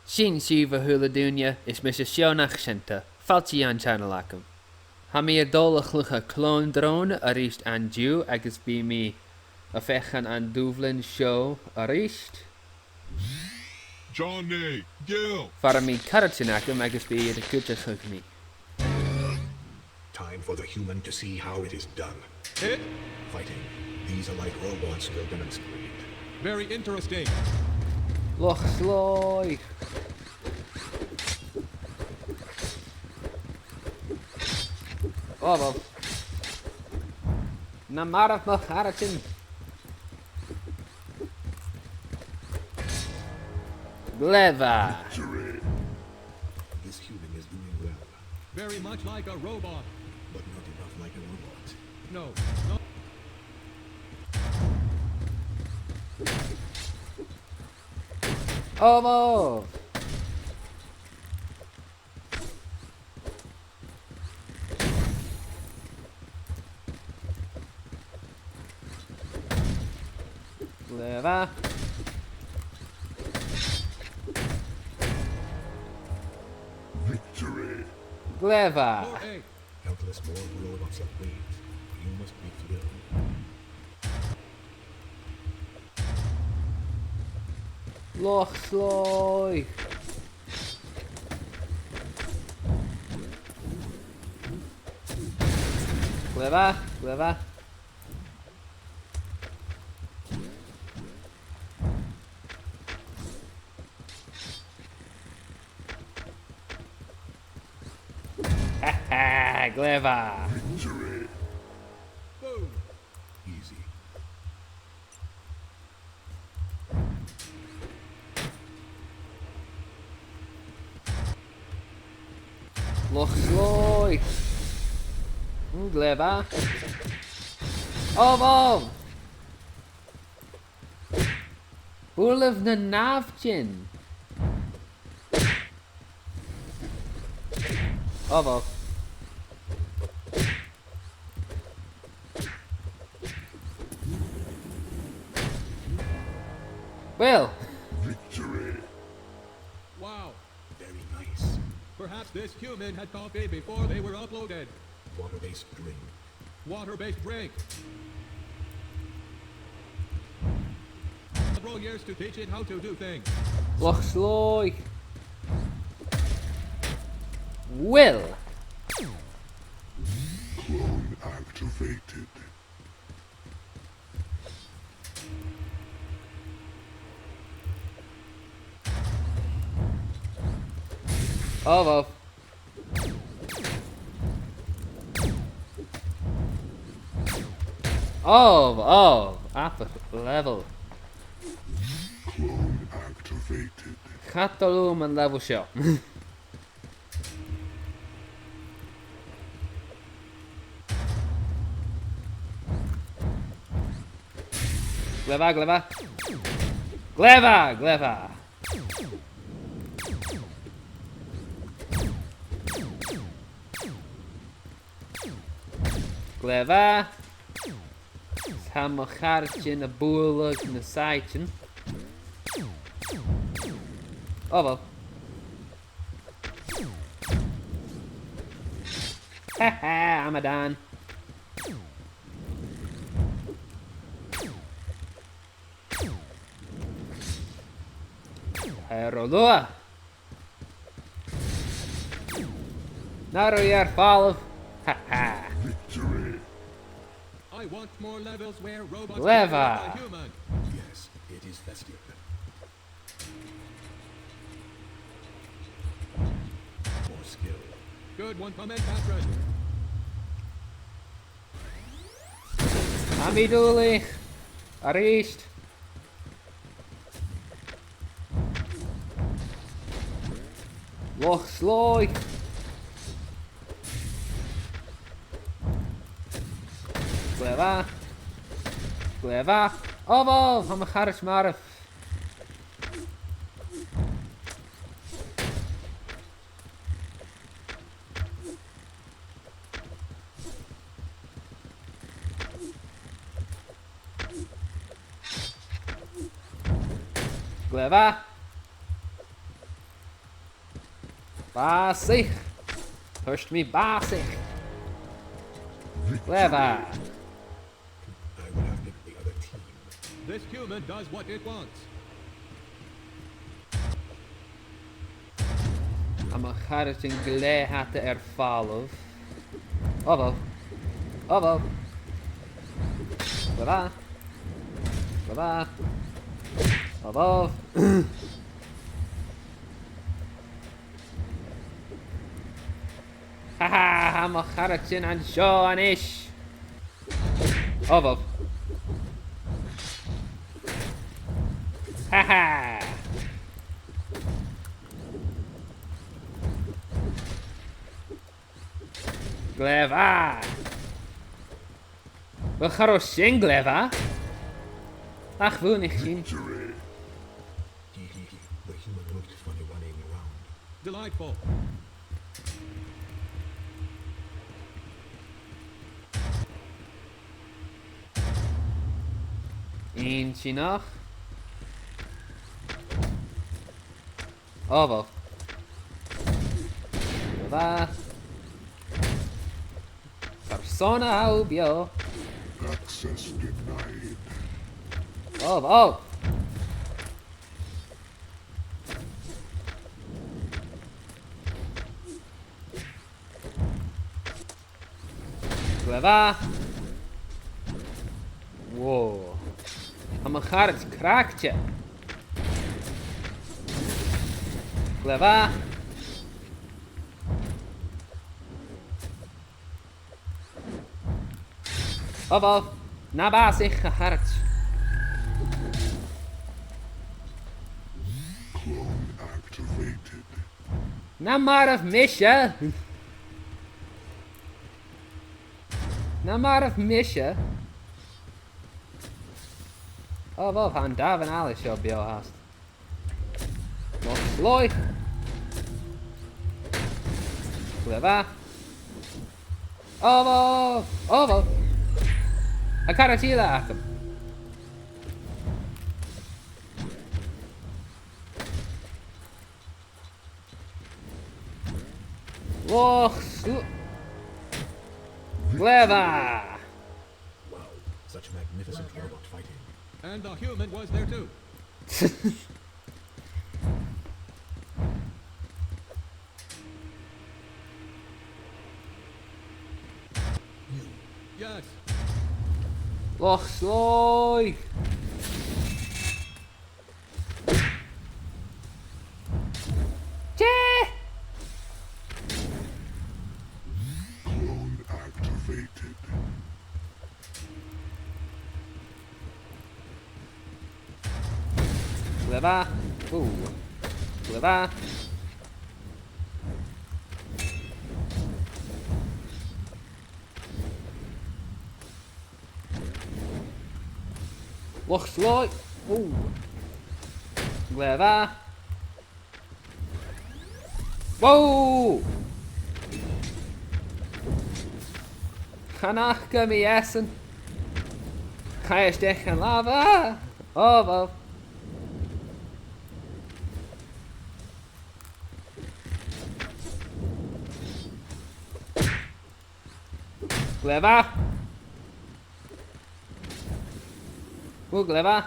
Sin siva hula dunya is mis sionach shinta, falchi an channel acum. Ha mi dólach lucha Clòn Dròn a an Jew agus bí mi a fechan an dúvlin show a Johnny, Gil! Fara mi caratin acum agus bí a Cuidichibh mi. Time for the human to see how it is done. Hit? Fighting. These are like robots will demonstrate. Very interesting. Loch sloy. Oh well. Na maraf mo caratin. Gleva. This human is doing well, Very much like a robot. but not enough like a robot. No, no. Oh well. Gleva. Victory. Gleva. More eight. Countless more robots await. You must be thrilled. Loch sloy. Gleva. Gleva. Haha, Gleva. Victory. Boom. Easy. Loch sloy. Gleva. Oh, Húlh na navchin. Oh, Well. Victory. Wow. Very nice. Perhaps this human had coffee before they were uploaded. Water-based drink. Water-based drink. Several years to teach it how to do things. Loch sloy. Will. Clone activated. Oh. Upper level. Clone activated. Catalum and level shot. Gleva. Gleva. Gaan we gaartje naar boerlijk naar siteje. Oh wel. Haha, I'm done. Rolloa. Naru jaar 12. Haha. Victory. I want more levels where robots Leva. can be human. Yes, it is festive. More skill. Good one comment, Catherine. Amiduli. A-rithist. Loch sloy. Gleva. Oh, van mijn garage maar. Gleva. Basig. Hörst me basig. Clever. I would have picked the other team. This human does what it wants. I'm a charret in glé hatte falov. Ovo. Ovo. Clever. Clever. Ovo. Haha, I'm a charret in and Sean ish. Ovo. Haha. Clever. We gaan er zien, clever. Ach, wil niet zien. Victory. The human looked funny running around. Delightful. Eentje nog. Oh, wel. Clever. Persona Aubio. Access denied. Oh, oh. Clever. Wow. I'm a hard kraakje. Clever. Oh, oh. Na zich gehard. Clone activated. Na maar of misje. Na maar of misje. Oh, wel, gaan daar van alles op jou haast. Nog slooi. Clever. Oh, wel. Oh, wel. Ik kan het hier laten. Wow, clever. Wow, such magnificent robot fighting. And the human was there too. Yes. Loch slooi. Tjee. Clone activated. Clever. Ooh. Clever. Loch slooi. Ooh. Clever. Wow. Ga nachke me essen. Ga je stechen lava. Oh, wow. Clever. Ooh, clever.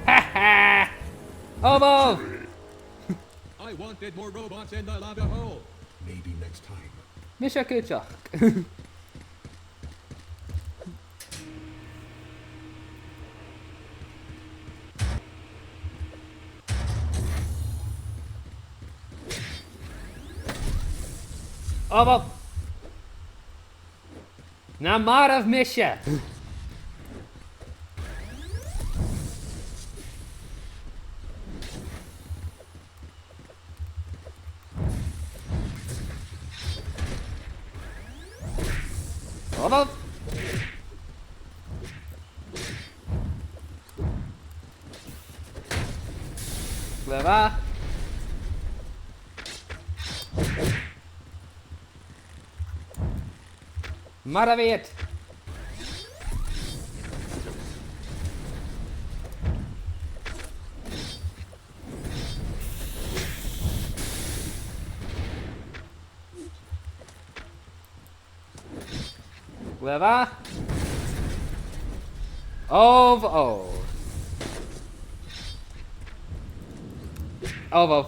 Ha ha. Oh, wow. I wanted more robots in the lava hole. Maybe next time. Misha Kuchak. Oh, well. Na maar of Misha. Oh, well. Clever. Maravillet. Gleva. Ov ov. Ov ov.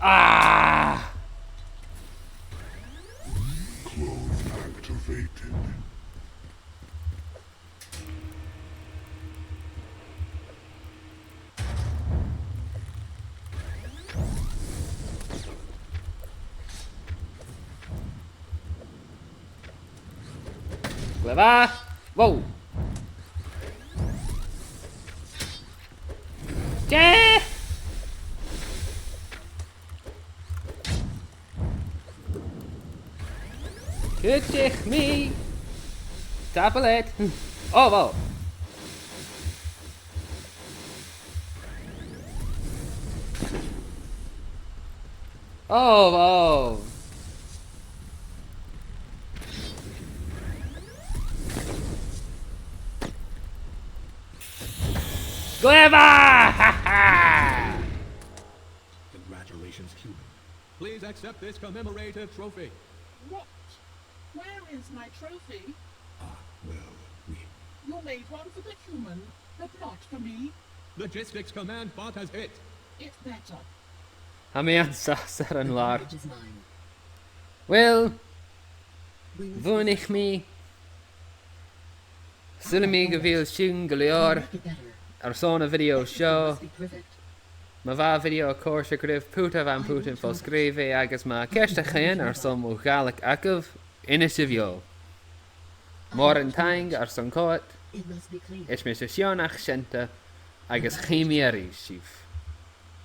Ah! Clone activated. Gleva. Whoa. Yeah! Cuidichibh. Tablet. Oh, wow. Oh, wow. Gleva! Ha ha! Congratulations, human. Please accept this commemorative trophy. What? Where is my trophy? Ah, well, we... You made one for the human, but not for me. Logistics command bot has hit. It's better. Hamian sasar an lar. Well, vunig me. Sulmi gavil shing galior. Arsona video show. Ma video course grif puta van Putin for skrive agus ma kersta chain ar som ugalik akav inisivio. More in tang ar son coat. Is Mr. Sionach Shenta agus chimieri chief.